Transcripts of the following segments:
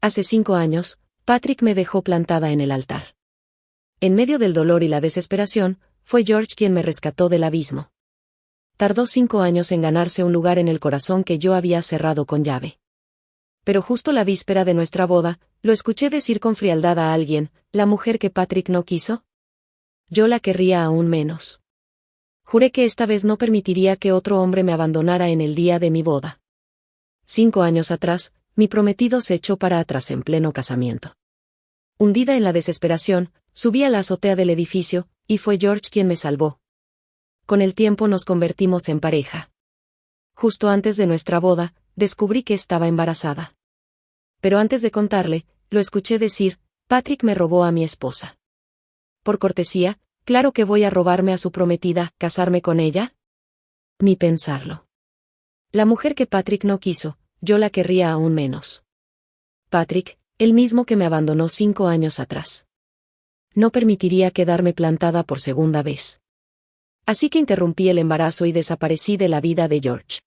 hace 5 años, Patrick me dejó plantada en el altar. En medio del dolor y la desesperación, fue George quien me rescató del abismo. Tardó 5 años en ganarse un lugar en el corazón que yo había cerrado con llave. Pero justo la víspera de nuestra boda, lo escuché decir con frialdad a alguien: ¿la mujer que Patrick no quiso? Yo la querría aún menos. Juré que esta vez no permitiría que otro hombre me abandonara en el día de mi boda. 5 años atrás, mi prometido se echó para atrás en pleno casamiento. Hundida en la desesperación, subí a la azotea del edificio, y fue George quien me salvó. Con el tiempo nos convertimos en pareja. Justo antes de nuestra boda, descubrí que estaba embarazada. Pero antes de contarle, lo escuché decir: Patrick me robó a mi esposa. Por cortesía, claro que voy a robarme a su prometida, ¿casarme con ella? Ni pensarlo. La mujer que Patrick no quiso, yo la querría aún menos. Patrick, el mismo que me abandonó 5 años atrás. No permitiría quedarme plantada por segunda vez. Así que interrumpí el embarazo y desaparecí de la vida de George.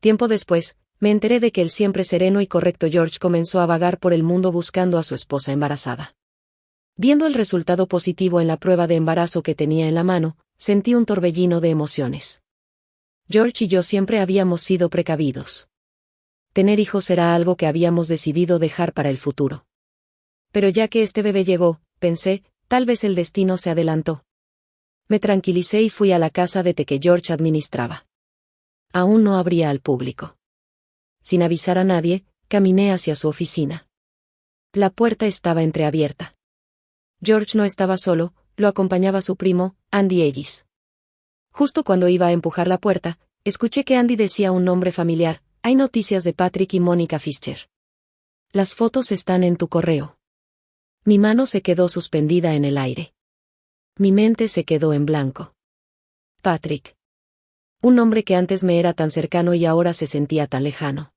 Tiempo después, me enteré de que el siempre sereno y correcto George comenzó a vagar por el mundo buscando a su esposa embarazada. Viendo el resultado positivo en la prueba de embarazo que tenía en la mano, sentí un torbellino de emociones. George y yo siempre habíamos sido precavidos. Tener hijos era algo que habíamos decidido dejar para el futuro. Pero ya que este bebé llegó, pensé, tal vez el destino se adelantó. Me tranquilicé y fui a la casa de té que George administraba. Aún no abría al público. Sin avisar a nadie, caminé hacia su oficina. La puerta estaba entreabierta. George no estaba solo, lo acompañaba su primo, Andy Ellis. Justo cuando iba a empujar la puerta, escuché que Andy decía un nombre familiar: hay noticias de Patrick y Mónica Fischer. Las fotos están en tu correo. Mi mano se quedó suspendida en el aire. Mi mente se quedó en blanco. Patrick. Un hombre que antes me era tan cercano y ahora se sentía tan lejano.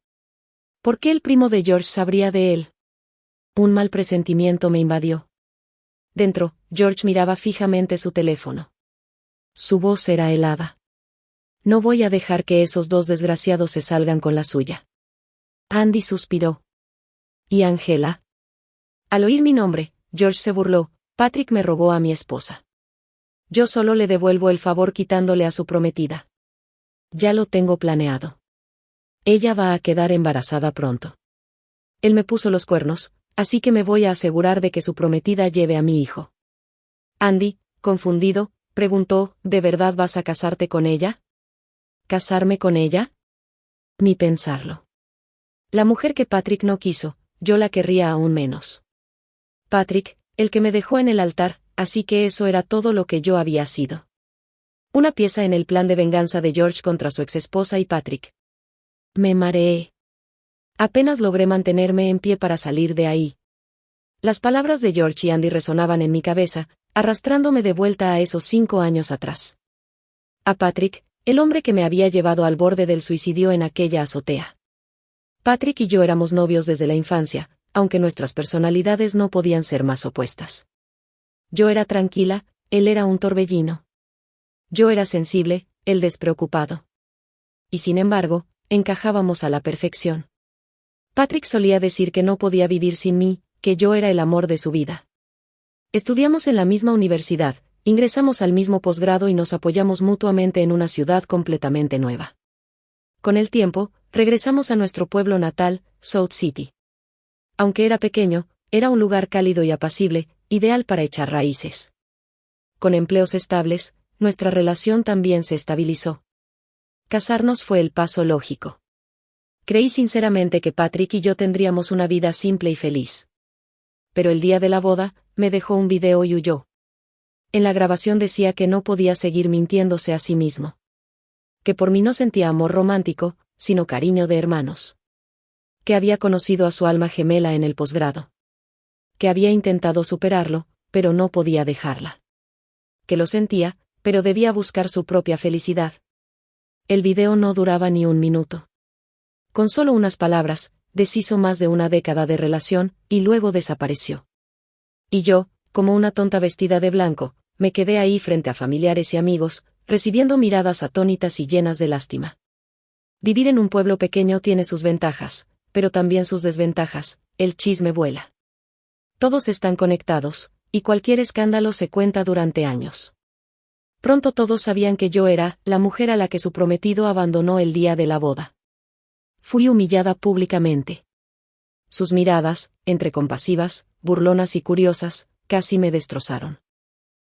¿Por qué el primo de George sabría de él? Un mal presentimiento me invadió. Dentro, George miraba fijamente su teléfono. Su voz era helada. No voy a dejar que esos dos desgraciados se salgan con la suya. Andy suspiró. ¿Y Angela? Al oír mi nombre, George se burló: Patrick me robó a mi esposa. Yo solo le devuelvo el favor quitándole a su prometida. Ya lo tengo planeado. Ella va a quedar embarazada pronto. Él me puso los cuernos, así que me voy a asegurar de que su prometida lleve a mi hijo. Andy, confundido, preguntó: ¿de verdad vas a casarte con ella? ¿Casarme con ella? Ni pensarlo. La mujer que Patrick no quiso, yo la querría aún menos. Patrick, el que me dejó en el altar, así que eso era todo lo que yo había sido. Una pieza en el plan de venganza de George contra su exesposa y Patrick. Me mareé. Apenas logré mantenerme en pie para salir de ahí. Las palabras de George y Andy resonaban en mi cabeza, arrastrándome de vuelta a esos 5 años atrás. A Patrick, el hombre que me había llevado al borde del suicidio en aquella azotea. Patrick y yo éramos novios desde la infancia, aunque nuestras personalidades no podían ser más opuestas. Yo era tranquila, él era un torbellino. Yo era sensible, él despreocupado. Y sin embargo, encajábamos a la perfección. Patrick solía decir que no podía vivir sin mí, que yo era el amor de su vida. Estudiamos en la misma universidad, ingresamos al mismo posgrado y nos apoyamos mutuamente en una ciudad completamente nueva. Con el tiempo, regresamos a nuestro pueblo natal, South City. Aunque era pequeño, era un lugar cálido y apacible, ideal para echar raíces. Con empleos estables, nuestra relación también se estabilizó. Casarnos fue el paso lógico. Creí sinceramente que Patrick y yo tendríamos una vida simple y feliz. Pero el día de la boda, me dejó un video y huyó. En la grabación decía que no podía seguir mintiéndose a sí mismo. Que por mí no sentía amor romántico, sino cariño de hermanos. Que había conocido a su alma gemela en el posgrado. Que había intentado superarlo, pero no podía dejarla. Que lo sentía, pero debía buscar su propia felicidad. El video no duraba ni un minuto. Con solo unas palabras, deshizo más de una década de relación, y luego desapareció. Y yo, como una tonta vestida de blanco, me quedé ahí frente a familiares y amigos, recibiendo miradas atónitas y llenas de lástima. Vivir en un pueblo pequeño tiene sus ventajas, pero también sus desventajas, el chisme vuela. Todos están conectados, y cualquier escándalo se cuenta durante años. Pronto todos sabían que yo era la mujer a la que su prometido abandonó el día de la boda. Fui humillada públicamente. Sus miradas, entre compasivas, burlonas y curiosas, casi me destrozaron.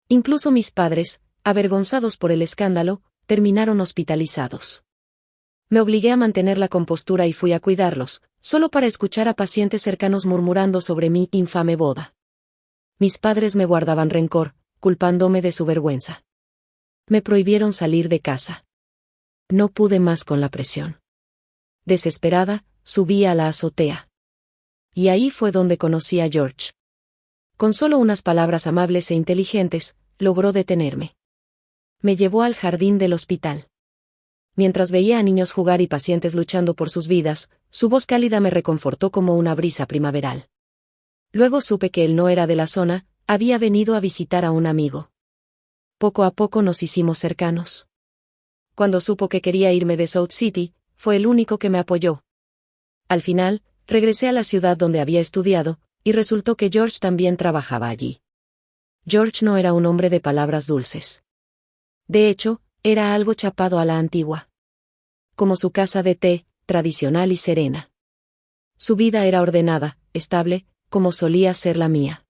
Incluso mis padres, avergonzados por el escándalo, terminaron hospitalizados. Me obligué a mantener la compostura y fui a cuidarlos, solo para escuchar a pacientes cercanos murmurando sobre mi infame boda. Mis padres me guardaban rencor, culpándome de su vergüenza. Me prohibieron salir de casa. No pude más con la presión. Desesperada, subí a la azotea. Y ahí fue donde conocí a George. Con solo unas palabras amables e inteligentes, logró detenerme. Me llevó al jardín del hospital. Mientras veía a niños jugar y pacientes luchando por sus vidas, su voz cálida me reconfortó como una brisa primaveral. Luego supe que él no era de la zona, había venido a visitar a un amigo. Poco a poco nos hicimos cercanos. Cuando supo que quería irme de South City, fue el único que me apoyó. Al final, regresé a la ciudad donde había estudiado, y resultó que George también trabajaba allí. George no era un hombre de palabras dulces. De hecho, era algo chapado a la antigua. Como su casa de té, tradicional y serena. Su vida era ordenada, estable, como solía ser la mía.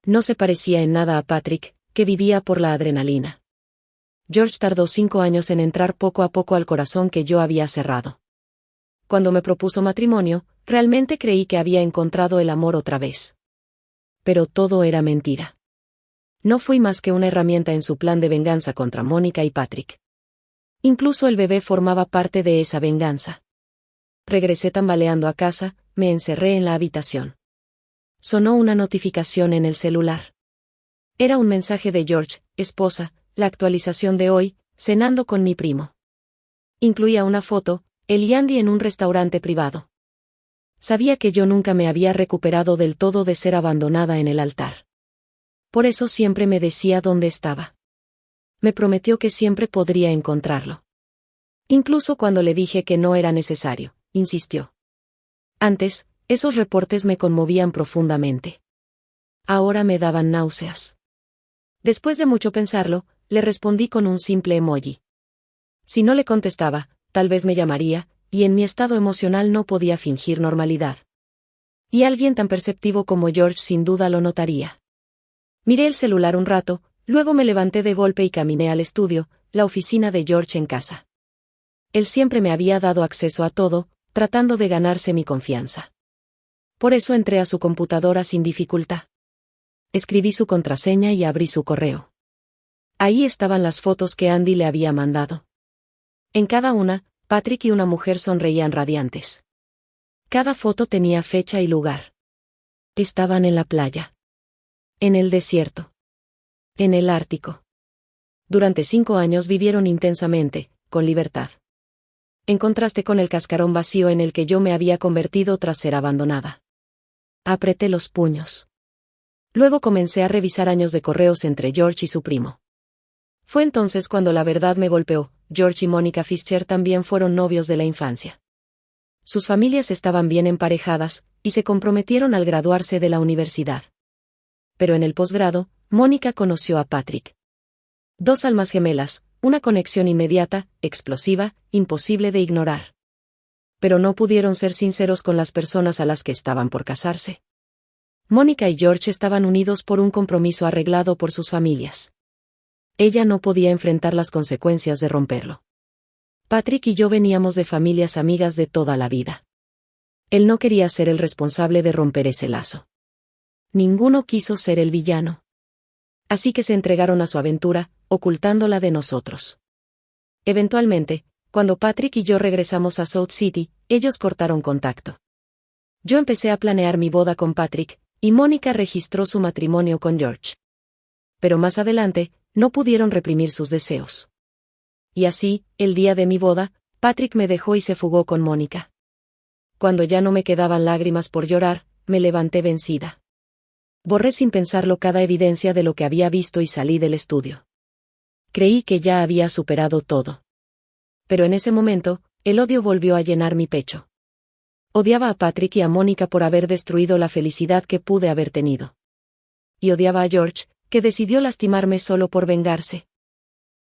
No se parecía en nada a Patrick, que vivía por la adrenalina. George tardó 5 años en entrar poco a poco al corazón que yo había cerrado. Cuando me propuso matrimonio, realmente creí que había encontrado el amor otra vez. Pero todo era mentira. No fui más que una herramienta en su plan de venganza contra Mónica y Patrick. Incluso el bebé formaba parte de esa venganza. Regresé tambaleando a casa, me encerré en la habitación. Sonó una notificación en el celular. Era un mensaje de George: esposa, la actualización de hoy, cenando con mi primo. Incluía una foto, él y Andy en un restaurante privado. Sabía que yo nunca me había recuperado del todo de ser abandonada en el altar. Por eso siempre me decía dónde estaba. Me prometió que siempre podría encontrarlo. Incluso cuando le dije que no era necesario, insistió. Antes, esos reportes me conmovían profundamente. Ahora me daban náuseas. Después de mucho pensarlo, le respondí con un simple emoji. Si no le contestaba, tal vez me llamaría, y en mi estado emocional no podía fingir normalidad. Y alguien tan perceptivo como George sin duda lo notaría. Miré el celular un rato, luego me levanté de golpe y caminé al estudio, la oficina de George en casa. Él siempre me había dado acceso a todo, tratando de ganarse mi confianza. Por eso entré a su computadora sin dificultad. Escribí su contraseña y abrí su correo. Ahí estaban las fotos que Andy le había mandado. En cada una, Patrick y una mujer sonreían radiantes. Cada foto tenía fecha y lugar. Estaban en la playa. En el desierto. En el Ártico. Durante 5 años vivieron intensamente, con libertad. En contraste con el cascarón vacío en el que yo me había convertido tras ser abandonada. Apreté los puños. Luego comencé a revisar años de correos entre George y su primo. Fue entonces cuando la verdad me golpeó: George y Mónica Fischer también fueron novios de la infancia. Sus familias estaban bien emparejadas, y se comprometieron al graduarse de la universidad. Pero en el posgrado, Mónica conoció a Patrick. 2 almas gemelas, una conexión inmediata, explosiva, imposible de ignorar. Pero no pudieron ser sinceros con las personas a las que estaban por casarse. Mónica y George estaban unidos por un compromiso arreglado por sus familias. Ella no podía enfrentar las consecuencias de romperlo. Patrick y yo veníamos de familias amigas de toda la vida. Él no quería ser el responsable de romper ese lazo. Ninguno quiso ser el villano. Así que se entregaron a su aventura, ocultándola de nosotros. Eventualmente, cuando Patrick y yo regresamos a South City, ellos cortaron contacto. Yo empecé a planear mi boda con Patrick, y Mónica registró su matrimonio con George. Pero más adelante, no pudieron reprimir sus deseos. Y así, el día de mi boda, Patrick me dejó y se fugó con Mónica. Cuando ya no me quedaban lágrimas por llorar, me levanté vencida. Borré sin pensarlo cada evidencia de lo que había visto y salí del estudio. Creí que ya había superado todo. Pero en ese momento, el odio volvió a llenar mi pecho. Odiaba a Patrick y a Mónica por haber destruido la felicidad que pude haber tenido. Y odiaba a George, que decidió lastimarme solo por vengarse.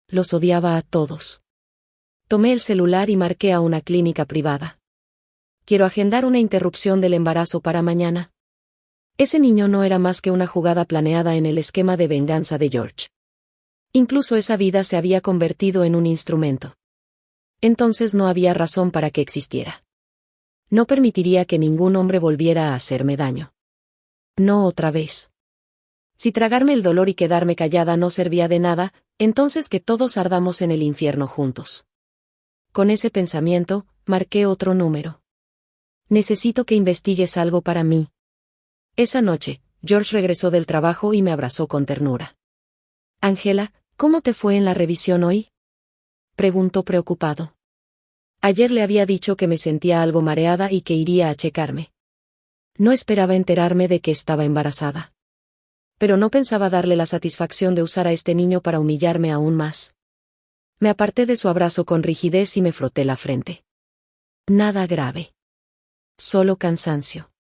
Los odiaba a todos. Tomé el celular y marqué a una clínica privada. Quiero agendar una interrupción del embarazo para mañana. Ese niño no era más que una jugada planeada en el esquema de venganza de George. Incluso esa vida se había convertido en un instrumento. Entonces no había razón para que existiera. No permitiría que ningún hombre volviera a hacerme daño. No otra vez. Si tragarme el dolor y quedarme callada no servía de nada, entonces que todos ardamos en el infierno juntos. Con ese pensamiento, marqué otro número. Necesito que investigues algo para mí. Esa noche, George regresó del trabajo y me abrazó con ternura. Angela, ¿cómo te fue en la revisión hoy? Preguntó preocupado. Ayer le había dicho que me sentía algo mareada y que iría a checarme. No esperaba enterarme de que estaba embarazada. Pero no pensaba darle la satisfacción de usar a este niño para humillarme aún más. Me aparté de su abrazo con rigidez y me froté la frente. Nada grave. Solo cansancio.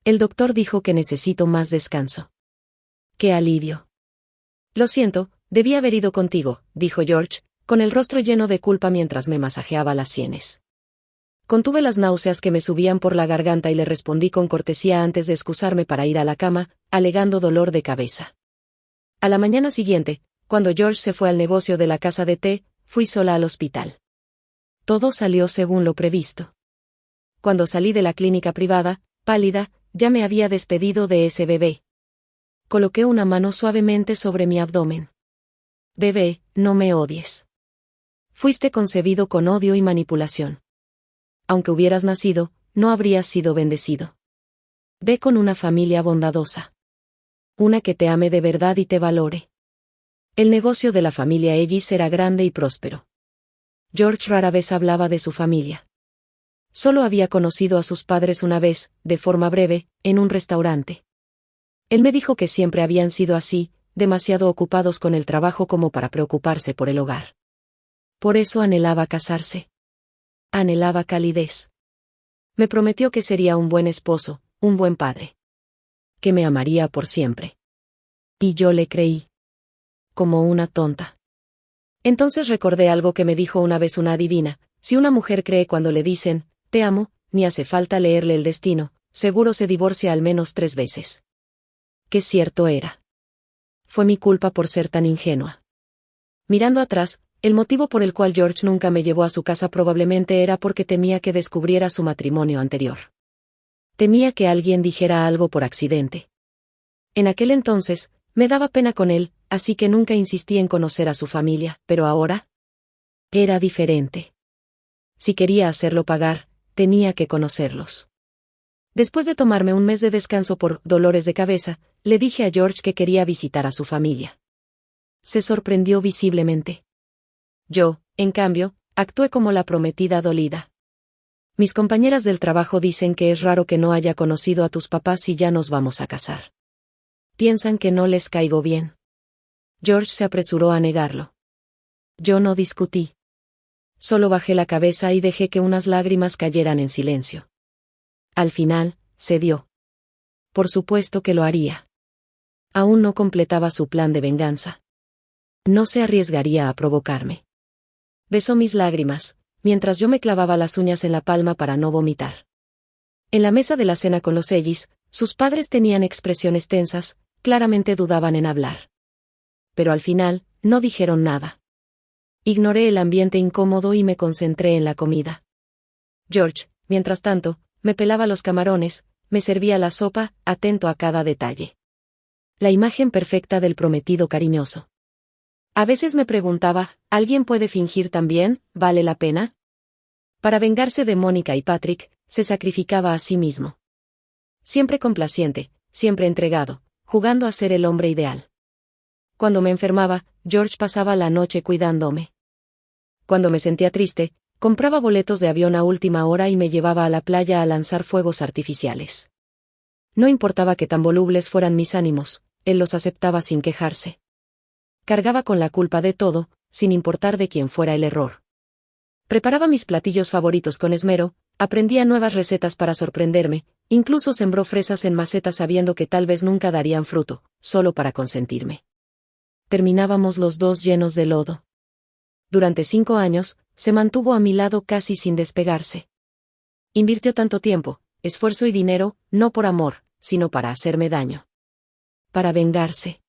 El doctor dijo que necesito más descanso. ¡Qué alivio! Lo siento, debí haber ido contigo, dijo George, con el rostro lleno de culpa mientras me masajeaba las sienes. Contuve las náuseas que me subían por la garganta y le respondí con cortesía antes de excusarme para ir a la cama, alegando dolor de cabeza. A la mañana siguiente, cuando George se fue al negocio de la casa de té, fui sola al hospital. Todo salió según lo previsto. Cuando salí de la clínica privada, pálida, ya me había despedido de ese bebé. Coloqué una mano suavemente sobre mi abdomen. Bebé, no me odies. Fuiste concebido con odio y manipulación. Aunque hubieras nacido, no habrías sido bendecido. Ve con una familia bondadosa. Una que te ame de verdad y te valore. El negocio de la familia Ellis era grande y próspero. George rara vez hablaba de su familia. Solo había conocido a sus padres una vez, de forma breve, en un restaurante. Él me dijo que siempre habían sido así, demasiado ocupados con el trabajo como para preocuparse por el hogar. Por eso anhelaba casarse. Anhelaba calidez. Me prometió que sería un buen esposo, un buen padre. Que me amaría por siempre. Y yo le creí. Como una tonta. Entonces recordé algo que me dijo una vez una adivina: si una mujer cree cuando le dicen, te amo, ni hace falta leerle el destino, seguro se divorcia al menos 3 veces. Qué cierto era. Fue mi culpa por ser tan ingenua. Mirando atrás, el motivo por el cual George nunca me llevó a su casa probablemente era porque temía que descubriera su matrimonio anterior. Temía que alguien dijera algo por accidente. En aquel entonces, me daba pena con él, así que nunca insistí en conocer a su familia, pero ahora era diferente. Si quería hacerlo pagar, tenía que conocerlos. Después de tomarme un mes de descanso por dolores de cabeza, le dije a George que quería visitar a su familia. Se sorprendió visiblemente. Yo, en cambio, actué como la prometida dolida. Mis compañeras del trabajo dicen que es raro que no haya conocido a tus papás y ya nos vamos a casar. Piensan que no les caigo bien. George se apresuró a negarlo. Yo no discutí. Solo bajé la cabeza y dejé que unas lágrimas cayeran en silencio. Al final, cedió. Por supuesto que lo haría. Aún no completaba su plan de venganza. No se arriesgaría a provocarme. Besó mis lágrimas, mientras yo me clavaba las uñas en la palma para no vomitar. En la mesa de la cena con los Ellis, sus padres tenían expresiones tensas, claramente dudaban en hablar. Pero al final, no dijeron nada. Ignoré el ambiente incómodo y me concentré en la comida. George, mientras tanto, me pelaba los camarones, me servía la sopa, atento a cada detalle. La imagen perfecta del prometido cariñoso. A veces me preguntaba, ¿alguien puede fingir también? ¿Vale la pena? Para vengarse de Mónica y Patrick, se sacrificaba a sí mismo. Siempre complaciente, siempre entregado, jugando a ser el hombre ideal. Cuando me enfermaba, George pasaba la noche cuidándome. Cuando me sentía triste, compraba boletos de avión a última hora y me llevaba a la playa a lanzar fuegos artificiales. No importaba qué tan volubles fueran mis ánimos, él los aceptaba sin quejarse. Cargaba con la culpa de todo, sin importar de quién fuera el error. Preparaba mis platillos favoritos con esmero, Aprendía nuevas recetas para sorprenderme, incluso sembró fresas en macetas sabiendo que tal vez nunca darían fruto, solo para consentirme. Terminábamos los dos llenos de lodo. Durante 5 años, se mantuvo a mi lado casi sin despegarse. Invirtió tanto tiempo, esfuerzo y dinero, no por amor, sino para hacerme daño. Para vengarse.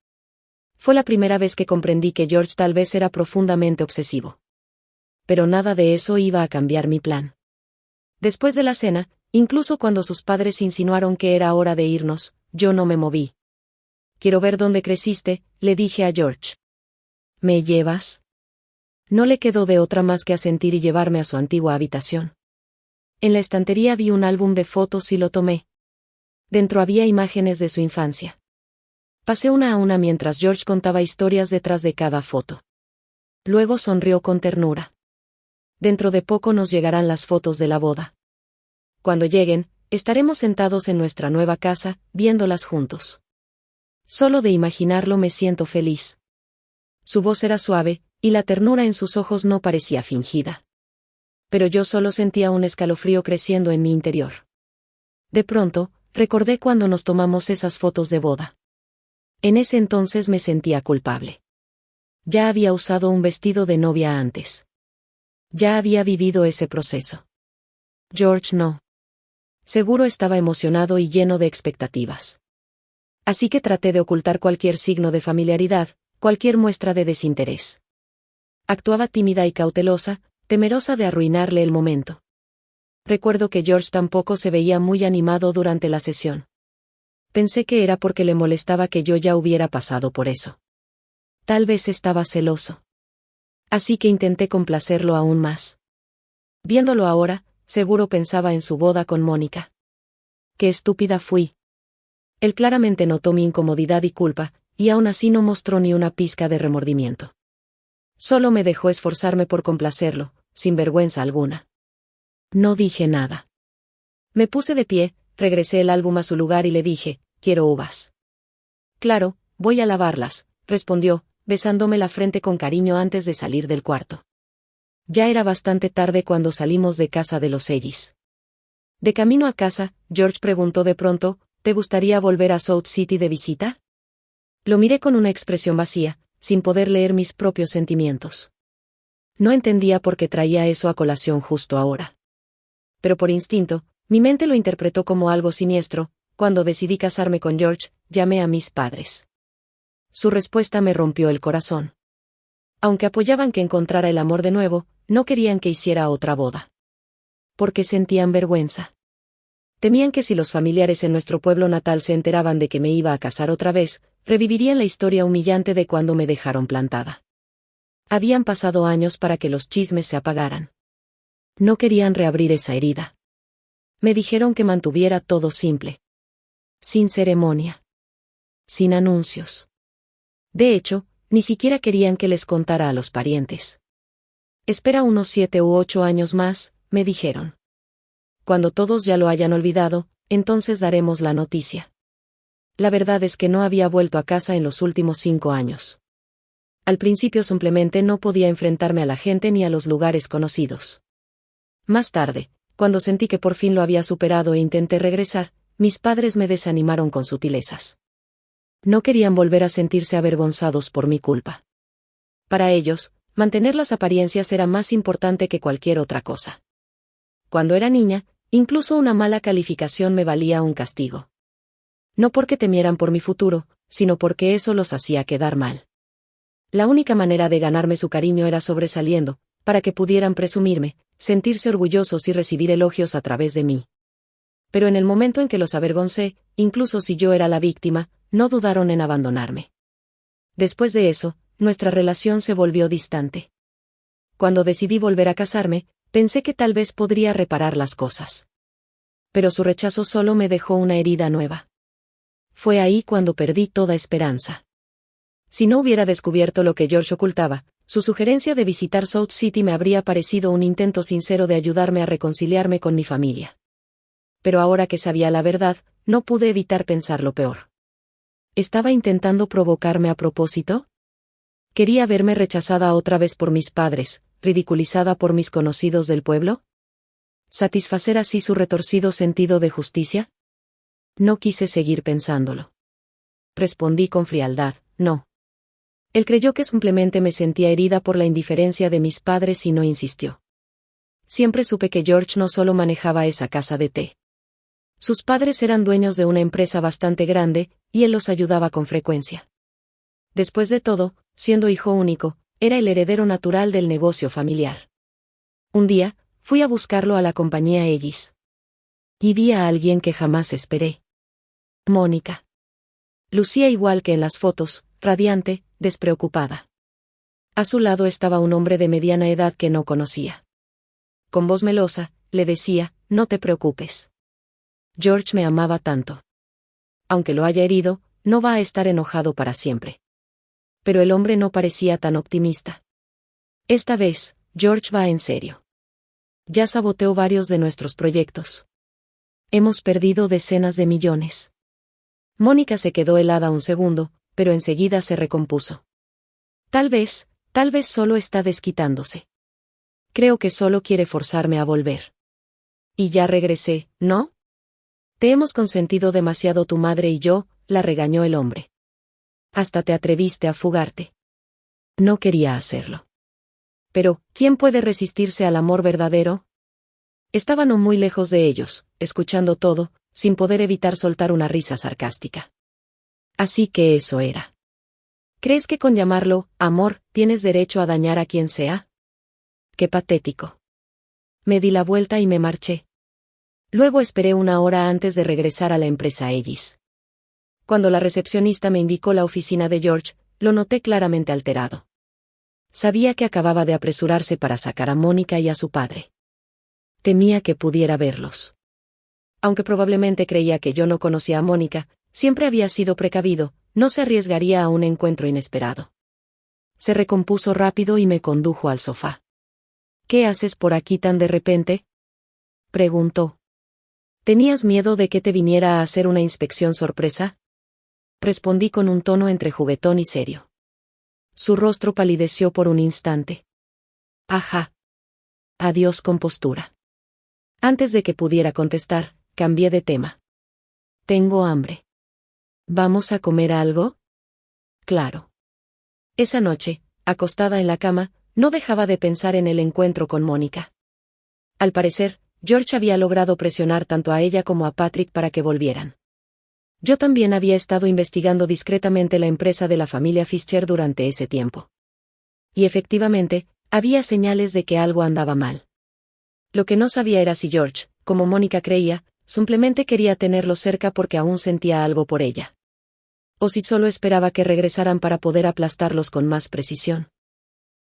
Fue la primera vez que comprendí que George tal vez era profundamente obsesivo. Pero nada de eso iba a cambiar mi plan. Después de la cena, incluso cuando sus padres insinuaron que era hora de irnos, yo no me moví. «Quiero ver dónde creciste», le dije a George. «¿Me llevas?» No le quedó de otra más que asentir y llevarme a su antigua habitación. En la estantería vi un álbum de fotos y lo tomé. Dentro había imágenes de su infancia. Pasé una a una mientras George contaba historias detrás de cada foto. Luego sonrió con ternura. «Dentro de poco nos llegarán las fotos de la boda. Cuando lleguen, estaremos sentados en nuestra nueva casa, viéndolas juntos. Solo de imaginarlo me siento feliz». Su voz era suave, y la ternura en sus ojos no parecía fingida. Pero yo solo sentía un escalofrío creciendo en mi interior. De pronto, recordé cuando nos tomamos esas fotos de boda. En ese entonces me sentía culpable. Ya había usado un vestido de novia antes. Ya había vivido ese proceso. George no. Seguro estaba emocionado y lleno de expectativas. Así que traté de ocultar cualquier signo de familiaridad, cualquier muestra de desinterés. Actuaba tímida y cautelosa, temerosa de arruinarle el momento. Recuerdo que George tampoco se veía muy animado durante la sesión. Pensé que era porque le molestaba que yo ya hubiera pasado por eso. Tal vez estaba celoso. Así que intenté complacerlo aún más. Viéndolo ahora, seguro pensaba en su boda con Mónica. Qué estúpida fui. Él claramente notó mi incomodidad y culpa, y aún así no mostró ni una pizca de remordimiento. Solo me dejó esforzarme por complacerlo, sin vergüenza alguna. No dije nada. Me puse de pie, regresé el álbum a su lugar y le dije, «Quiero uvas». «Claro, voy a lavarlas», respondió, besándome la frente con cariño antes de salir del cuarto. Ya era bastante tarde cuando salimos de casa de los Ellis. De camino a casa, George preguntó de pronto, «¿Te gustaría volver a South City de visita?» Lo miré con una expresión vacía, sin poder leer mis propios sentimientos. No entendía por qué traía eso a colación justo ahora. Pero por instinto, mi mente lo interpretó como algo siniestro. Cuando decidí casarme con George, llamé a mis padres. Su respuesta me rompió el corazón. Aunque apoyaban que encontrara el amor de nuevo, no querían que hiciera otra boda. Porque sentían vergüenza. Temían que si los familiares en nuestro pueblo natal se enteraban de que me iba a casar otra vez, revivirían la historia humillante de cuando me dejaron plantada. Habían pasado años para que los chismes se apagaran. No querían reabrir esa herida. Me dijeron que mantuviera todo simple. Sin ceremonia. Sin anuncios. De hecho, ni siquiera querían que les contara a los parientes. «Espera unos 7 u 8 años más», me dijeron. «Cuando todos ya lo hayan olvidado, entonces daremos la noticia». La verdad es que no había vuelto a casa en los últimos 5 años. Al principio simplemente no podía enfrentarme a la gente ni a los lugares conocidos. Más tarde, cuando sentí que por fin lo había superado e intenté regresar, mis padres me desanimaron con sutilezas. No querían volver a sentirse avergonzados por mi culpa. Para ellos, mantener las apariencias era más importante que cualquier otra cosa. Cuando era niña, incluso una mala calificación me valía un castigo. No porque temieran por mi futuro, sino porque eso los hacía quedar mal. La única manera de ganarme su cariño era sobresaliendo, para que pudieran presumirme, sentirse orgullosos y recibir elogios a través de mí. Pero en el momento en que los avergoncé, incluso si yo era la víctima, no dudaron en abandonarme. Después de eso, nuestra relación se volvió distante. Cuando decidí volver a casarme, pensé que tal vez podría reparar las cosas. Pero su rechazo solo me dejó una herida nueva. Fue ahí cuando perdí toda esperanza. Si no hubiera descubierto lo que George ocultaba, su sugerencia de visitar South City me habría parecido un intento sincero de ayudarme a reconciliarme con mi familia. Pero ahora que sabía la verdad, no pude evitar pensar lo peor. ¿Estaba intentando provocarme a propósito? ¿Quería verme rechazada otra vez por mis padres, ridiculizada por mis conocidos del pueblo? ¿Satisfacer así su retorcido sentido de justicia? No quise seguir pensándolo. Respondí con frialdad, no. Él creyó que simplemente me sentía herida por la indiferencia de mis padres y no insistió. Siempre supe que George no solo manejaba esa casa de té. Sus padres eran dueños de una empresa bastante grande, y él los ayudaba con frecuencia. Después de todo, siendo hijo único, era el heredero natural del negocio familiar. Un día, fui a buscarlo a la compañía Ellis. Y vi a alguien que jamás esperé. Mónica. Lucía igual que en las fotos, radiante, despreocupada. A su lado estaba un hombre de mediana edad que no conocía. Con voz melosa, le decía, no te preocupes. George me amaba tanto. Aunque lo haya herido, no va a estar enojado para siempre. Pero el hombre no parecía tan optimista. Esta vez, George va en serio. Ya saboteó varios de nuestros proyectos. Hemos perdido decenas de millones. Mónica se quedó helada un segundo, pero enseguida se recompuso. Tal vez solo está desquitándose. Creo que solo quiere forzarme a volver. Y ya regresé, ¿no? Te hemos consentido demasiado tu madre y yo, la regañó el hombre. Hasta te atreviste a fugarte. No quería hacerlo. Pero, ¿quién puede resistirse al amor verdadero? Estaba no muy lejos de ellos, escuchando todo, sin poder evitar soltar una risa sarcástica. Así que eso era. ¿Crees que con llamarlo amor tienes derecho a dañar a quien sea? Qué patético. Me di la vuelta y me marché. Luego esperé una hora antes de regresar a la empresa Ellis. Cuando la recepcionista me indicó la oficina de George, lo noté claramente alterado. Sabía que acababa de apresurarse para sacar a Mónica y a su padre. Temía que pudiera verlos. Aunque probablemente creía que yo no conocía a Mónica, siempre había sido precavido, no se arriesgaría a un encuentro inesperado. Se recompuso rápido y me condujo al sofá. ¿Qué haces por aquí tan de repente?, preguntó. ¿Tenías miedo de que te viniera a hacer una inspección sorpresa? Respondí con un tono entre juguetón y serio. Su rostro palideció por un instante. Ajá. Adiós compostura. Antes de que pudiera contestar, cambié de tema. Tengo hambre. ¿Vamos a comer algo? Claro. Esa noche, acostada en la cama, no dejaba de pensar en el encuentro con Mónica. Al parecer, George había logrado presionar tanto a ella como a Patrick para que volvieran. Yo también había estado investigando discretamente la empresa de la familia Fischer durante ese tiempo. Y efectivamente, había señales de que algo andaba mal. Lo que no sabía era si George, como Mónica creía, simplemente quería tenerlo cerca porque aún sentía algo por ella. O si solo esperaba que regresaran para poder aplastarlos con más precisión.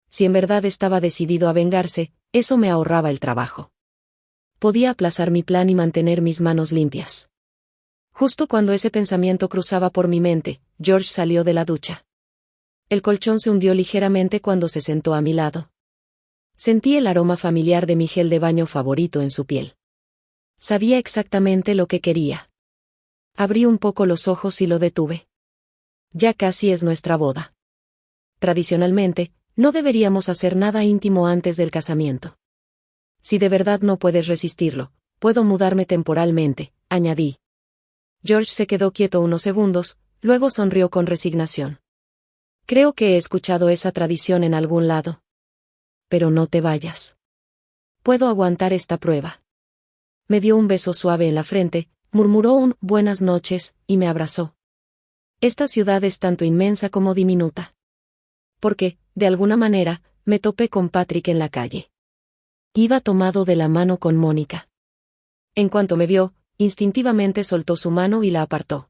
Si en verdad estaba decidido a vengarse, eso me ahorraba el trabajo. Podía aplazar mi plan y mantener mis manos limpias. Justo cuando ese pensamiento cruzaba por mi mente, George salió de la ducha. El colchón se hundió ligeramente cuando se sentó a mi lado. Sentí el aroma familiar de mi gel de baño favorito en su piel. Sabía exactamente lo que quería. Abrí un poco los ojos y lo detuve. Ya casi es nuestra boda. Tradicionalmente, no deberíamos hacer nada íntimo antes del casamiento. Si de verdad no puedes resistirlo, puedo mudarme temporalmente, añadí. George se quedó quieto unos segundos, luego sonrió con resignación. Creo que he escuchado esa tradición en algún lado. Pero no te vayas. Puedo aguantar esta prueba. Me dio un beso suave en la frente, murmuró un buenas noches, y me abrazó. Esta ciudad es tanto inmensa como diminuta. Porque, de alguna manera, me topé con Patrick en la calle. Iba tomado de la mano con Mónica. En cuanto me vio, instintivamente soltó su mano y la apartó.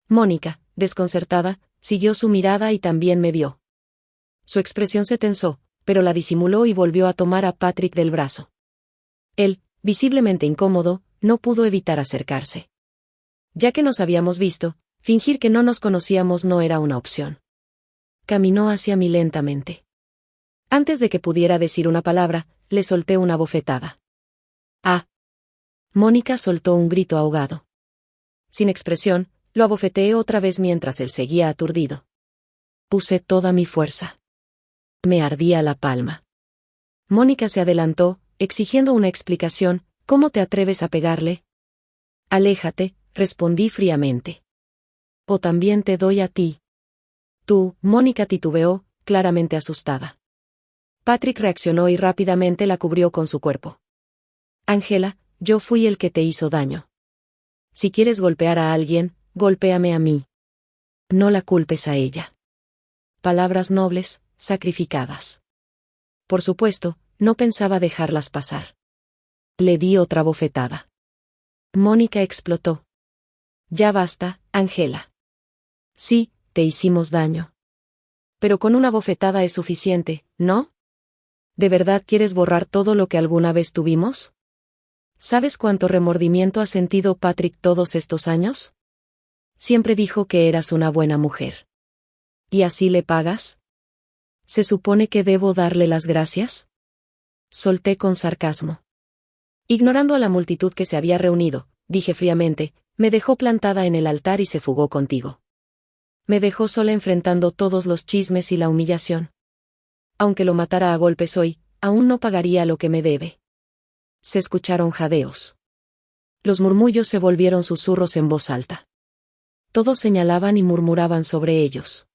Mónica, desconcertada, siguió su mirada y también me vio. Su expresión se tensó, pero la disimuló y volvió a tomar a Patrick del brazo. Él, visiblemente incómodo, no pudo evitar acercarse. Ya que nos habíamos visto, fingir que no nos conocíamos no era una opción. Caminó hacia mí lentamente. Antes de que pudiera decir una palabra, le solté una bofetada. ¡Ah! Mónica soltó un grito ahogado. Sin expresión, lo abofeteé otra vez mientras él seguía aturdido. Puse toda mi fuerza. Me ardía la palma. Mónica se adelantó, exigiendo una explicación, ¿Cómo te atreves a pegarle? Aléjate, respondí fríamente. O también te doy a ti. Tú, Mónica titubeó, claramente asustada. Patrick reaccionó y rápidamente la cubrió con su cuerpo. Ángela, yo fui el que te hizo daño. Si quieres golpear a alguien, golpéame a mí. No la culpes a ella. Palabras nobles, sacrificadas. Por supuesto, no pensaba dejarlas pasar. Le di otra bofetada. Mónica explotó. Ya basta, Ángela. Sí, te hicimos daño. Pero con una bofetada es suficiente, ¿no? ¿De verdad quieres borrar todo lo que alguna vez tuvimos? ¿Sabes cuánto remordimiento ha sentido Patrick todos estos años? Siempre dijo que eras una buena mujer. ¿Y así le pagas? ¿Se supone que debo darle las gracias? Solté con sarcasmo. Ignorando a la multitud que se había reunido, dije fríamente, me dejó plantada en el altar y se fugó contigo. Me dejó sola enfrentando todos los chismes y la humillación. Aunque lo matara a golpes hoy, aún no pagaría lo que me debe. Se escucharon jadeos. Los murmullos se volvieron susurros en voz alta. Todos señalaban y murmuraban sobre ellos.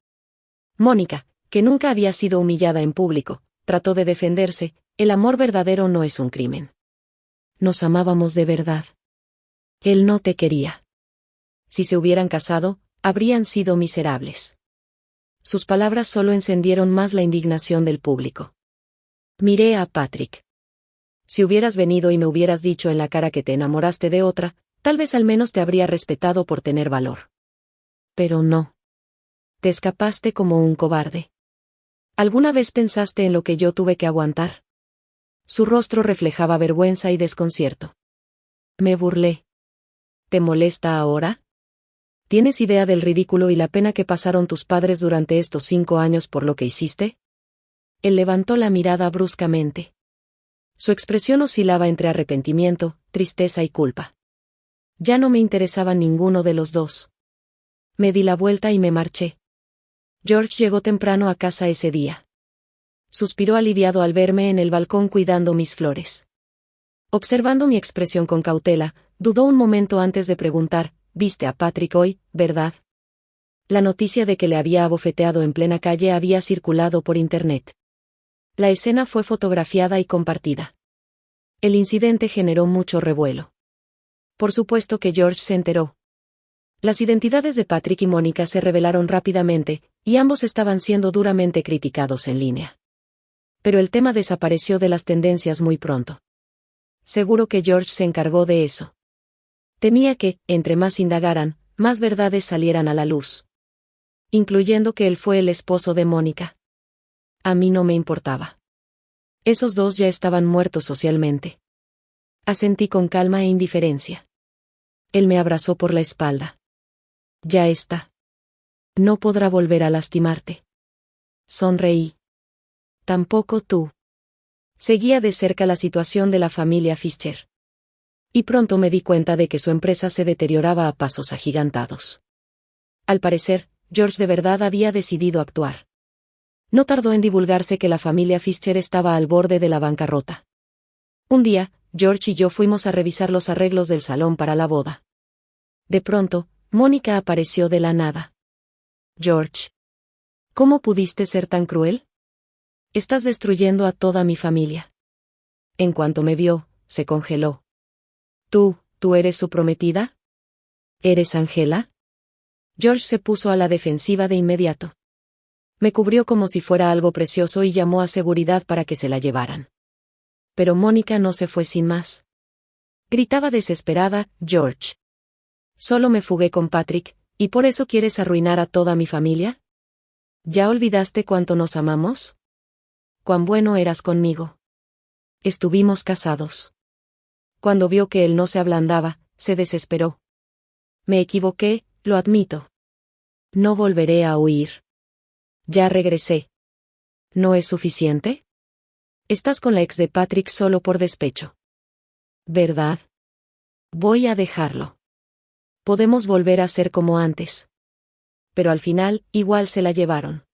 Mónica, que nunca había sido humillada en público, trató de defenderse, el amor verdadero no es un crimen. Nos amábamos de verdad. Él no te quería. Si se hubieran casado, habrían sido miserables. Sus palabras solo encendieron más la indignación del público. Miré a Patrick. Si hubieras venido y me hubieras dicho en la cara que te enamoraste de otra, tal vez al menos te habría respetado por tener valor. Pero no. Te escapaste como un cobarde. ¿Alguna vez pensaste en lo que yo tuve que aguantar? Su rostro reflejaba vergüenza y desconcierto. Me burlé. ¿Te molesta ahora? ¿Tienes idea del ridículo y la pena que pasaron tus padres durante estos 5 años por lo que hiciste? Él levantó la mirada bruscamente. Su expresión oscilaba entre arrepentimiento, tristeza y culpa. Ya no me interesaba ninguno de los dos. Me di la vuelta y me marché. George llegó temprano a casa ese día. Suspiró aliviado al verme en el balcón cuidando mis flores. Observando mi expresión con cautela, dudó un momento antes de preguntar, ¿viste a Patrick hoy, verdad? La noticia de que le había abofeteado en plena calle había circulado por internet. La escena fue fotografiada y compartida. El incidente generó mucho revuelo. Por supuesto que George se enteró. Las identidades de Patrick y Mónica se revelaron rápidamente, y ambos estaban siendo duramente criticados en línea. Pero el tema desapareció de las tendencias muy pronto. Seguro que George se encargó de eso. Temía que, entre más indagaran, más verdades salieran a la luz. Incluyendo que él fue el esposo de Mónica. A mí no me importaba. Esos dos ya estaban muertos socialmente. Asentí con calma e indiferencia. Él me abrazó por la espalda. Ya está. No podrá volver a lastimarte. Sonreí. Tampoco tú. Seguía de cerca la situación de la familia Fischer. Y pronto me di cuenta de que su empresa se deterioraba a pasos agigantados. Al parecer, George de verdad había decidido actuar. No tardó en divulgarse que la familia Fischer estaba al borde de la bancarrota. Un día, George y yo fuimos a revisar los arreglos del salón para la boda. De pronto, Mónica apareció de la nada. George. ¿Cómo pudiste ser tan cruel? Estás destruyendo a toda mi familia. En cuanto me vio, se congeló. ¿Tú eres su prometida? ¿Eres Ángela? George se puso a la defensiva de inmediato. Me cubrió como si fuera algo precioso y llamó a seguridad para que se la llevaran. Pero Mónica no se fue sin más. Gritaba desesperada, George. Solo me fugué con Patrick, ¿y por eso quieres arruinar a toda mi familia? ¿Ya olvidaste cuánto nos amamos? Cuán bueno eras conmigo. Estuvimos casados. Cuando vio que él no se ablandaba, se desesperó. Me equivoqué, lo admito. No volveré a huir. Ya regresé. ¿No es suficiente? Estás con la ex de Patrick solo por despecho. ¿Verdad? Voy a dejarlo. Podemos volver a ser como antes. Pero al final, igual se la llevaron.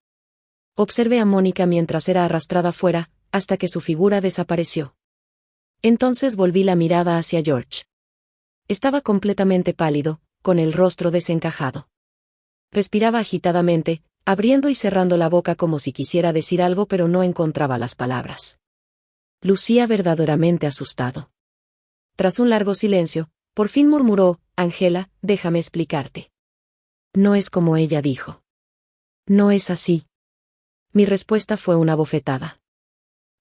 Observé a Mónica mientras era arrastrada fuera, hasta que su figura desapareció. Entonces volví la mirada hacia George. Estaba completamente pálido, con el rostro desencajado. Respiraba agitadamente, abriendo y cerrando la boca como si quisiera decir algo pero no encontraba las palabras. Lucía verdaderamente asustado. Tras un largo silencio, por fin murmuró: Angela, déjame explicarte. No es como ella dijo. No es así. Mi respuesta fue una bofetada.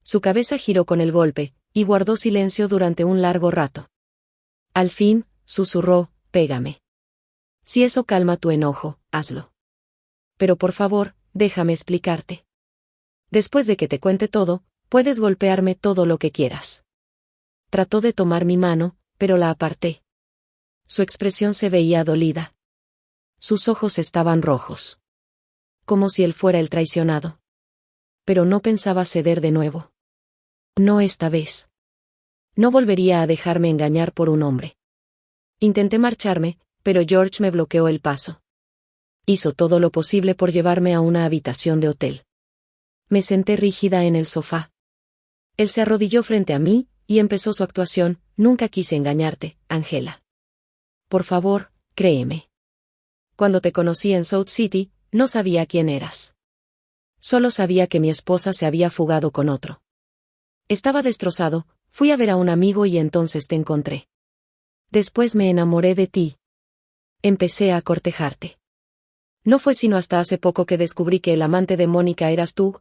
Su cabeza giró con el golpe, y guardó silencio durante un largo rato. Al fin, susurró: pégame. Si eso calma tu enojo, hazlo. Pero por favor, déjame explicarte. Después de que te cuente todo, puedes golpearme todo lo que quieras. Trató de tomar mi mano, pero la aparté. Su expresión se veía dolida. Sus ojos estaban rojos. Como si él fuera el traicionado. Pero no pensaba ceder de nuevo. No esta vez. No volvería a dejarme engañar por un hombre. Intenté marcharme, pero George me bloqueó el paso. Hizo todo lo posible por llevarme a una habitación de hotel. Me senté rígida en el sofá. Él se arrodilló frente a mí, y empezó su actuación: nunca quise engañarte, Angela. Por favor, créeme. Cuando te conocí en South City, no sabía quién eras. Solo sabía que mi esposa se había fugado con otro. Estaba destrozado, fui a ver a un amigo y entonces te encontré. Después me enamoré de ti. Empecé a cortejarte. No fue sino hasta hace poco que descubrí que el amante de Mónica eras tú,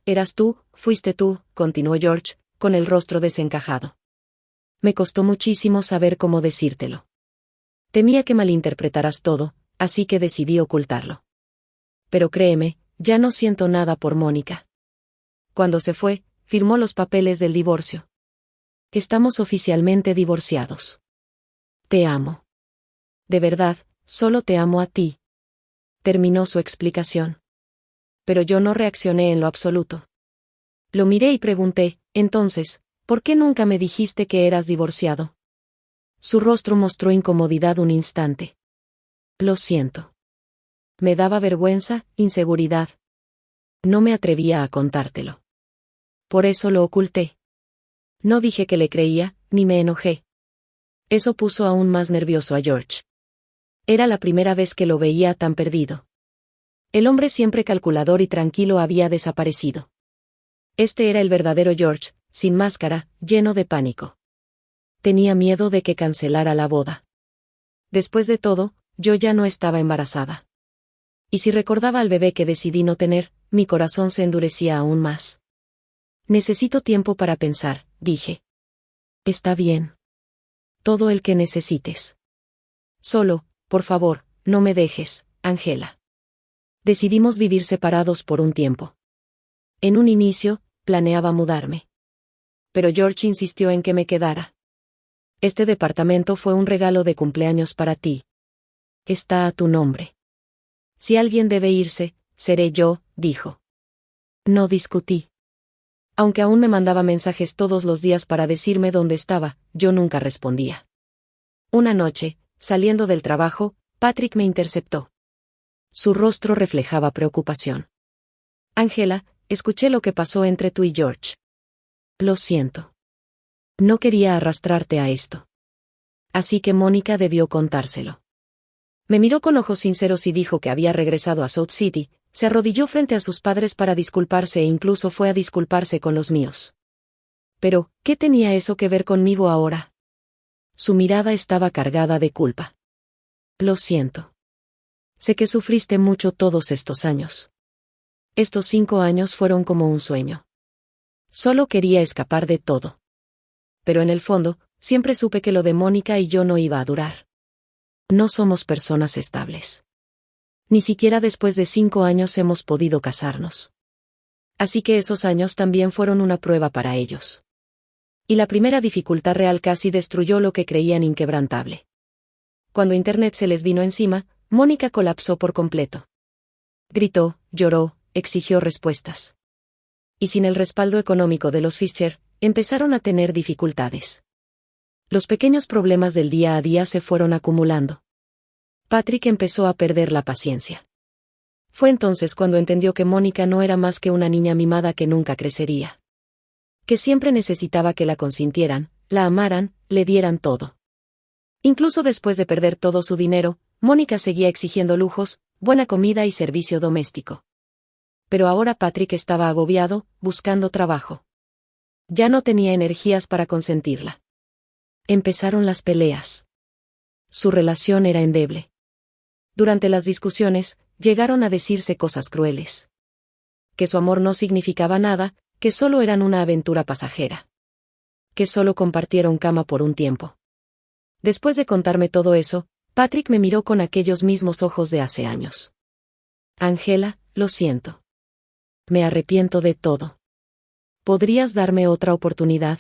fuiste tú, continuó George, con el rostro desencajado. Me costó muchísimo saber cómo decírtelo. Temía que malinterpretaras todo, así que decidí ocultarlo. Pero créeme, ya no siento nada por Mónica. Cuando se fue, firmó los papeles del divorcio. Estamos oficialmente divorciados. Te amo. De verdad, solo te amo a ti. Terminó su explicación. Pero yo no reaccioné en lo absoluto. Lo miré y pregunté: entonces, ¿por qué nunca me dijiste que eras divorciado? Su rostro mostró incomodidad un instante. Lo siento. Me daba vergüenza, inseguridad. No me atrevía a contártelo. Por eso lo oculté. No dije que le creía, ni me enojé. Eso puso aún más nervioso a George. Era la primera vez que lo veía tan perdido. El hombre siempre calculador y tranquilo había desaparecido. Este era el verdadero George, sin máscara, lleno de pánico. Tenía miedo de que cancelara la boda. Después de todo, yo ya no estaba embarazada. Y si recordaba al bebé que decidí no tener, mi corazón se endurecía aún más. Necesito tiempo para pensar, dije. Está bien. Todo el que necesites. Solo, por favor, no me dejes, Angela. Decidimos vivir separados por un tiempo. En un inicio, planeaba mudarme. Pero George insistió en que me quedara. Este departamento fue un regalo de cumpleaños para ti. Está a tu nombre. Si alguien debe irse, seré yo, dijo. No discutí. Aunque aún me mandaba mensajes todos los días para decirme dónde estaba, yo nunca respondía. Una noche, saliendo del trabajo, Patrick me interceptó. Su rostro reflejaba preocupación. Angela, escuché lo que pasó entre tú y George. Lo siento. No quería arrastrarte a esto. Así que Mónica debió contárselo. Me miró con ojos sinceros y dijo que había regresado a South City, se arrodilló frente a sus padres para disculparse e incluso fue a disculparse con los míos. Pero, ¿qué tenía eso que ver conmigo ahora? Su mirada estaba cargada de culpa. Lo siento. Sé que sufriste mucho todos estos años. Estos 5 años fueron como un sueño. Solo quería escapar de todo. Pero en el fondo, siempre supe que lo de Mónica y yo no iba a durar. No somos personas estables. Ni siquiera después de 5 años hemos podido casarnos. Así que esos años también fueron una prueba para ellos. Y la primera dificultad real casi destruyó lo que creían inquebrantable. Cuando Internet se les vino encima, Mónica colapsó por completo. Gritó, lloró, exigió respuestas. Y sin el respaldo económico de los Fischer, empezaron a tener dificultades. Los pequeños problemas del día a día se fueron acumulando. Patrick empezó a perder la paciencia. Fue entonces cuando entendió que Mónica no era más que una niña mimada que nunca crecería. Que siempre necesitaba que la consintieran, la amaran, le dieran todo. Incluso después de perder todo su dinero, Mónica seguía exigiendo lujos, buena comida y servicio doméstico. Pero ahora Patrick estaba agobiado, buscando trabajo. Ya no tenía energías para consentirla. Empezaron las peleas. Su relación era endeble. Durante las discusiones, llegaron a decirse cosas crueles. Que su amor no significaba nada, que solo eran una aventura pasajera. Que solo compartieron cama por un tiempo. Después de contarme todo eso, Patrick me miró con aquellos mismos ojos de hace años. Angela, lo siento. Me arrepiento de todo. ¿Podrías darme otra oportunidad?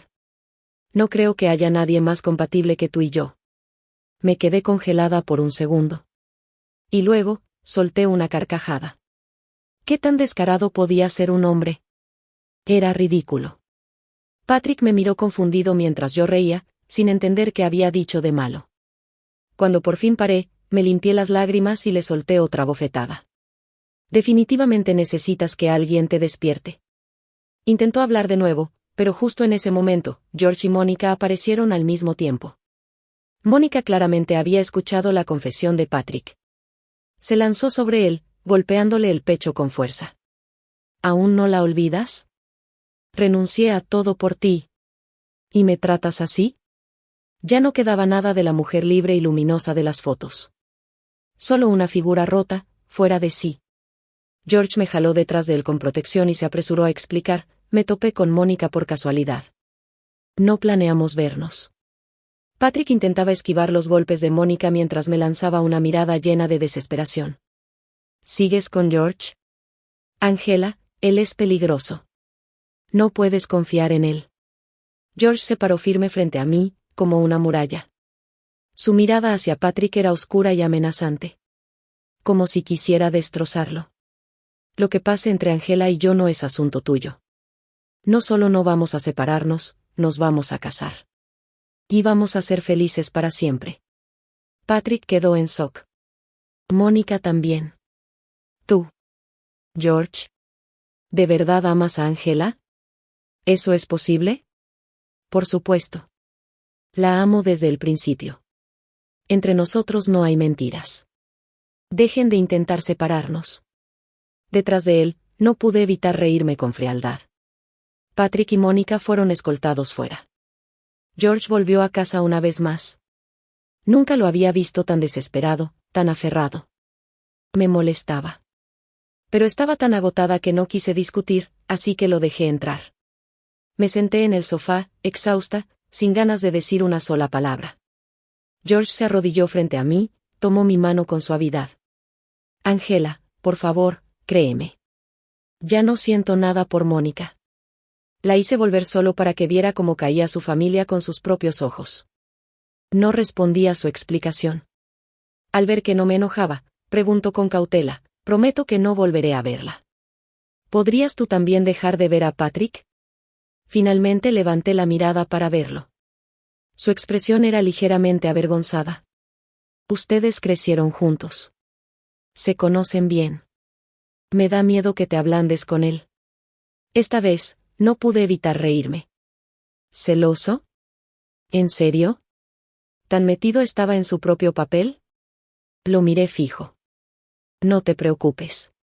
No creo que haya nadie más compatible que tú y yo. Me quedé congelada por un segundo. Y luego, solté una carcajada. ¿Qué tan descarado podía ser un hombre? Era ridículo. Patrick me miró confundido mientras yo reía, sin entender qué había dicho de malo. Cuando por fin paré, me limpié las lágrimas y le solté otra bofetada. Definitivamente necesitas que alguien te despierte. Intentó hablar de nuevo, pero justo en ese momento, George y Mónica aparecieron al mismo tiempo. Mónica claramente había escuchado la confesión de Patrick. Se lanzó sobre él, golpeándole el pecho con fuerza. ¿Aún no la olvidas? Renuncié a todo por ti. ¿Y me tratas así? Ya no quedaba nada de la mujer libre y luminosa de las fotos. Solo una figura rota, fuera de sí. George me jaló detrás de él con protección y se apresuró a explicar, me topé con Mónica por casualidad. No planeamos vernos. Patrick intentaba esquivar los golpes de Mónica mientras me lanzaba una mirada llena de desesperación. ¿Sigues con George? Angela, él es peligroso. No puedes confiar en él. George se paró firme frente a mí, como una muralla. Su mirada hacia Patrick era oscura y amenazante. Como si quisiera destrozarlo. Lo que pase entre Angela y yo no es asunto tuyo. No solo no vamos a separarnos, nos vamos a casar. Y vamos a ser felices para siempre. Patrick quedó en shock. Mónica también. ¿Tú? George. ¿De verdad amas a Angela? ¿Eso es posible? Por supuesto. La amo desde el principio. Entre nosotros no hay mentiras. Dejen de intentar separarnos. Detrás de él, no pude evitar reírme con frialdad. Patrick y Mónica fueron escoltados fuera. George volvió a casa una vez más. Nunca lo había visto tan desesperado, tan aferrado. Me molestaba. Pero estaba tan agotada que no quise discutir, así que lo dejé entrar. Me senté en el sofá, exhausta, sin ganas de decir una sola palabra. George se arrodilló frente a mí, tomó mi mano con suavidad. Angela, por favor, créeme. Ya no siento nada por Mónica. La hice volver solo para que viera cómo caía su familia con sus propios ojos. No respondí a su explicación. Al ver que no me enojaba, preguntó con cautela, prometo que no volveré a verla. ¿Podrías tú también dejar de ver a Patrick? Finalmente levanté la mirada para verlo. Su expresión era ligeramente avergonzada. Ustedes crecieron juntos. Se conocen bien. Me da miedo que te ablandes con él. Esta vez, no pude evitar reírme. ¿Celoso? ¿En serio? ¿Tan metido estaba en su propio papel? Lo miré fijo. No te preocupes.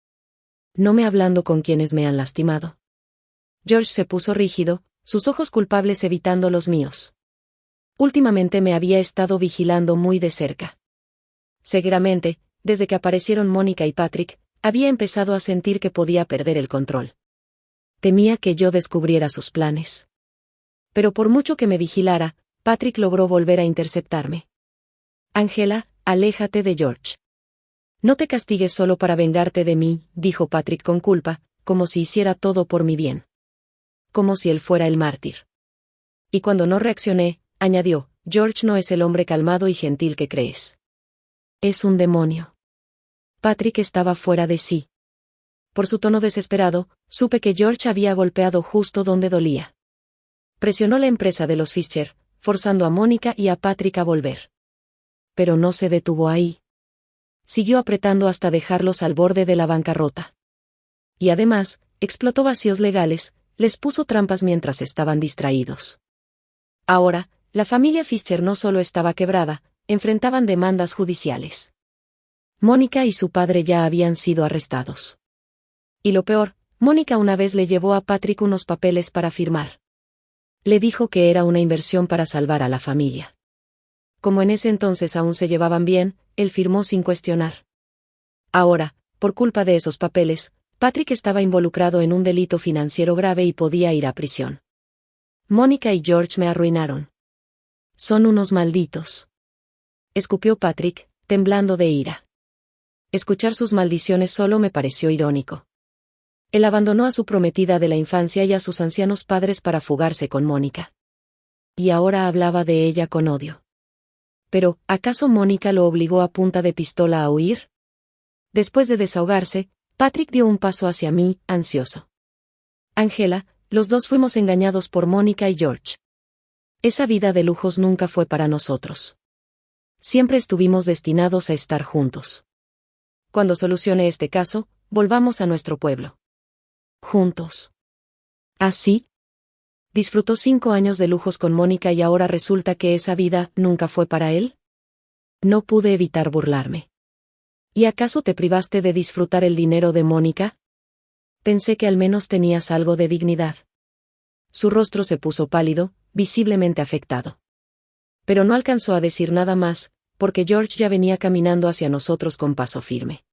No me ablando con quienes me han lastimado. George se puso rígido, sus ojos culpables evitando los míos. Últimamente me había estado vigilando muy de cerca. Seguramente, desde que aparecieron Mónica y Patrick, había empezado a sentir que podía perder el control. Temía que yo descubriera sus planes. Pero por mucho que me vigilara, Patrick logró volver a interceptarme. Angela, aléjate de George. No te castigues solo para vengarte de mí, dijo Patrick con culpa, como si hiciera todo por mi bien. Como si él fuera el mártir. Y cuando no reaccioné, añadió, George no es el hombre calmado y gentil que crees. Es un demonio. Patrick estaba fuera de sí. Por su tono desesperado, supe que George había golpeado justo donde dolía. Presionó la empresa de los Fischer, forzando a Mónica y a Patrick a volver. Pero no se detuvo ahí. Siguió apretando hasta dejarlos al borde de la bancarrota. Y además, explotó vacíos legales, les puso trampas mientras estaban distraídos. Ahora, la familia Fischer no solo estaba quebrada, enfrentaban demandas judiciales. Mónica y su padre ya habían sido arrestados. Y lo peor, Mónica una vez le llevó a Patrick unos papeles para firmar. Le dijo que era una inversión para salvar a la familia. Como en ese entonces aún se llevaban bien, él firmó sin cuestionar. Ahora, por culpa de esos papeles, Patrick estaba involucrado en un delito financiero grave y podía ir a prisión. Mónica y George me arruinaron. Son unos malditos. Escupió Patrick, temblando de ira. Escuchar sus maldiciones solo me pareció irónico. Él abandonó a su prometida de la infancia y a sus ancianos padres para fugarse con Mónica. Y ahora hablaba de ella con odio. Pero, ¿acaso Mónica lo obligó a punta de pistola a huir? Después de desahogarse, Patrick dio un paso hacia mí, ansioso. Ángela, los dos fuimos engañados por Mónica y George. Esa vida de lujos nunca fue para nosotros. Siempre estuvimos destinados a estar juntos. Cuando solucione este caso, volvamos a nuestro pueblo. Juntos. ¿Así? Disfrutó 5 años de lujos con Mónica y ahora resulta que esa vida nunca fue para él. No pude evitar burlarme. ¿Y acaso te privaste de disfrutar el dinero de Mónica? Pensé que al menos tenías algo de dignidad. Su rostro se puso pálido, visiblemente afectado. Pero no alcanzó a decir nada más, porque George ya venía caminando hacia nosotros con paso firme.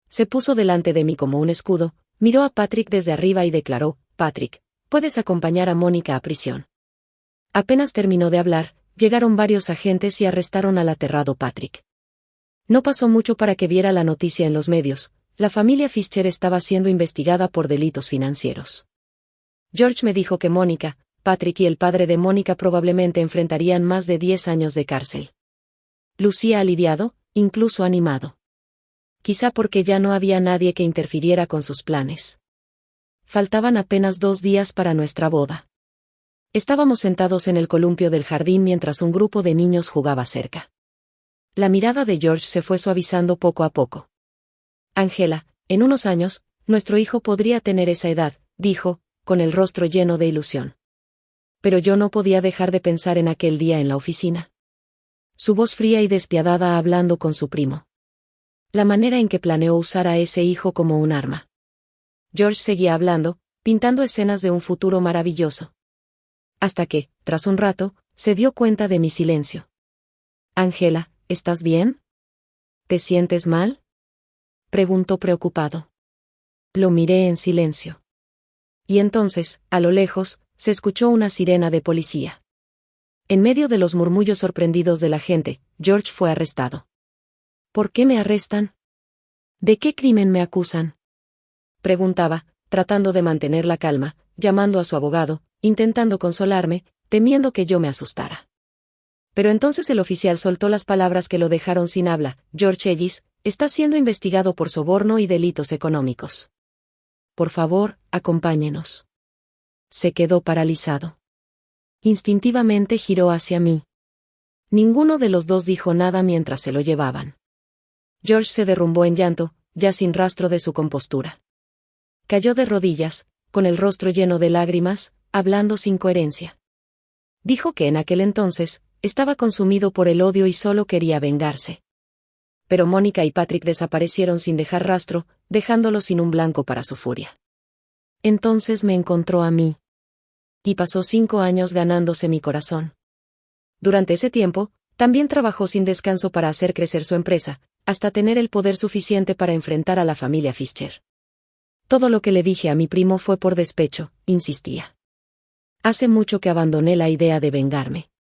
Se puso delante de mí como un escudo, miró a Patrick desde arriba y declaró: Patrick, puedes acompañar a Mónica a prisión. Apenas terminó de hablar, llegaron varios agentes y arrestaron al aterrado Patrick. No pasó mucho para que viera la noticia en los medios: la familia Fischer estaba siendo investigada por delitos financieros. George me dijo que Mónica, Patrick y el padre de Mónica probablemente enfrentarían más de 10 años de cárcel. Lucía aliviado, incluso animado. Quizá porque ya no había nadie que interfiriera con sus planes. Faltaban apenas 2 días para nuestra boda. Estábamos sentados en el columpio del jardín mientras un grupo de niños jugaba cerca. La mirada de George se fue suavizando poco a poco. Ángela, en unos años, nuestro hijo podría tener esa edad, dijo, con el rostro lleno de ilusión. Pero yo no podía dejar de pensar en aquel día en la oficina. Su voz fría y despiadada hablando con su primo. La manera en que planeó usar a ese hijo como un arma. George seguía hablando, pintando escenas de un futuro maravilloso. Hasta que, tras un rato, se dio cuenta de mi silencio. Ángela, ¿estás bien? ¿Te sientes mal? Preguntó preocupado. Lo miré en silencio. Y entonces, a lo lejos, se escuchó una sirena de policía. En medio de los murmullos sorprendidos de la gente, George fue arrestado. ¿Por qué me arrestan? ¿De qué crimen me acusan? Preguntaba, tratando de mantener la calma, llamando a su abogado, intentando consolarme, temiendo que yo me asustara. Pero entonces el oficial soltó las palabras que lo dejaron sin habla: George Ellis está siendo investigado por soborno y delitos económicos. Por favor, acompáñenos. Se quedó paralizado. Instintivamente giró hacia mí. Ninguno de los dos dijo nada mientras se lo llevaban. George se derrumbó en llanto, ya sin rastro de su compostura. Cayó de rodillas, con el rostro lleno de lágrimas, hablando sin coherencia. Dijo que en aquel entonces, estaba consumido por el odio y solo quería vengarse. Pero Mónica y Patrick desaparecieron sin dejar rastro, dejándolo sin un blanco para su furia. Entonces me encontró a mí. Y pasó 5 años ganándose mi corazón. Durante ese tiempo, también trabajó sin descanso para hacer crecer su empresa, hasta tener el poder suficiente para enfrentar a la familia Fischer. Todo lo que le dije a mi primo fue por despecho, insistía. Hace mucho que abandoné la idea de vengarme.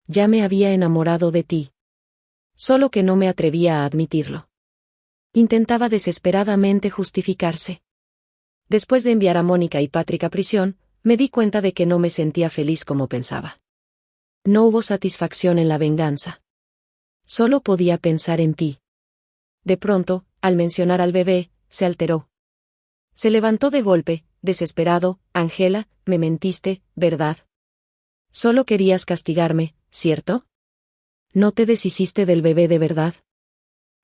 Ya me había enamorado de ti. Solo que no me atrevía a admitirlo. Intentaba desesperadamente justificarse. Después de enviar a Mónica y Patrick a prisión, me di cuenta de que no me sentía feliz como pensaba. No hubo satisfacción en la venganza. Solo podía pensar en ti. De pronto, al mencionar al bebé, se alteró. Se levantó de golpe, desesperado. Ángela, me mentiste, ¿verdad? Solo querías castigarme, ¿cierto? ¿No te deshiciste del bebé de verdad?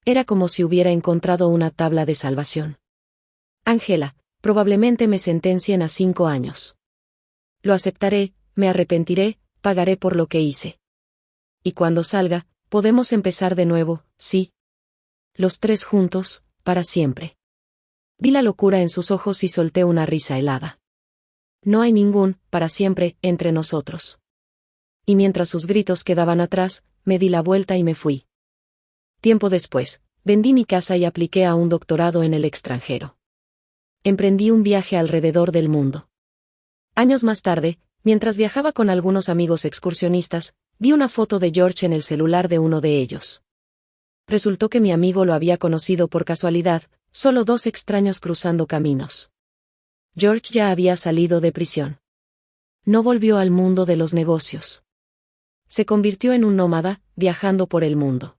Era como si hubiera encontrado una tabla de salvación. Ángela, probablemente me sentencien a 5 años. Lo aceptaré, me arrepentiré, pagaré por lo que hice. Y cuando salga, podemos empezar de nuevo, ¿sí? Los tres juntos, para siempre. Vi la locura en sus ojos y solté una risa helada. No hay ningún, para siempre, entre nosotros. Y mientras sus gritos quedaban atrás, me di la vuelta y me fui. Tiempo después, vendí mi casa y apliqué a un doctorado en el extranjero. Emprendí un viaje alrededor del mundo. Años más tarde, mientras viajaba con algunos amigos excursionistas, vi una foto de George en el celular de uno de ellos. Resultó que mi amigo lo había conocido por casualidad, solo dos extraños cruzando caminos. George ya había salido de prisión. No volvió al mundo de los negocios. Se convirtió en un nómada, viajando por el mundo.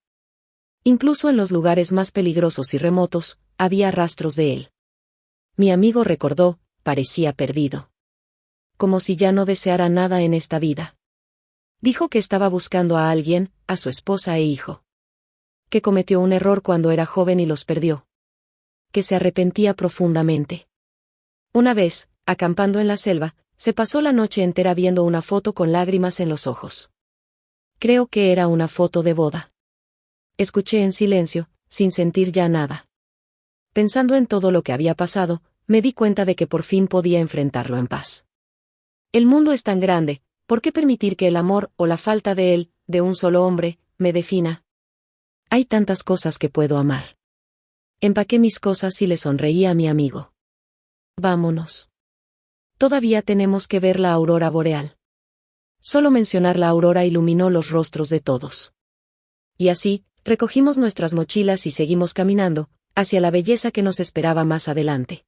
Incluso en los lugares más peligrosos y remotos, había rastros de él. Mi amigo recordó, parecía perdido. Como si ya no deseara nada en esta vida. Dijo que estaba buscando a alguien, a su esposa e hijo. Que cometió un error cuando era joven y los perdió. Que se arrepentía profundamente. Una vez, acampando en la selva, se pasó la noche entera viendo una foto con lágrimas en los ojos. Creo que era una foto de boda. Escuché en silencio, sin sentir ya nada. Pensando en todo lo que había pasado, me di cuenta de que por fin podía enfrentarlo en paz. El mundo es tan grande, ¿por qué permitir que el amor o la falta de él, de un solo hombre, me defina? Hay tantas cosas que puedo amar. Empaqué mis cosas y le sonreí a mi amigo. Vámonos. Todavía tenemos que ver la aurora boreal. Solo mencionar la aurora iluminó los rostros de todos. Y así, recogimos nuestras mochilas y seguimos caminando, hacia la belleza que nos esperaba más adelante.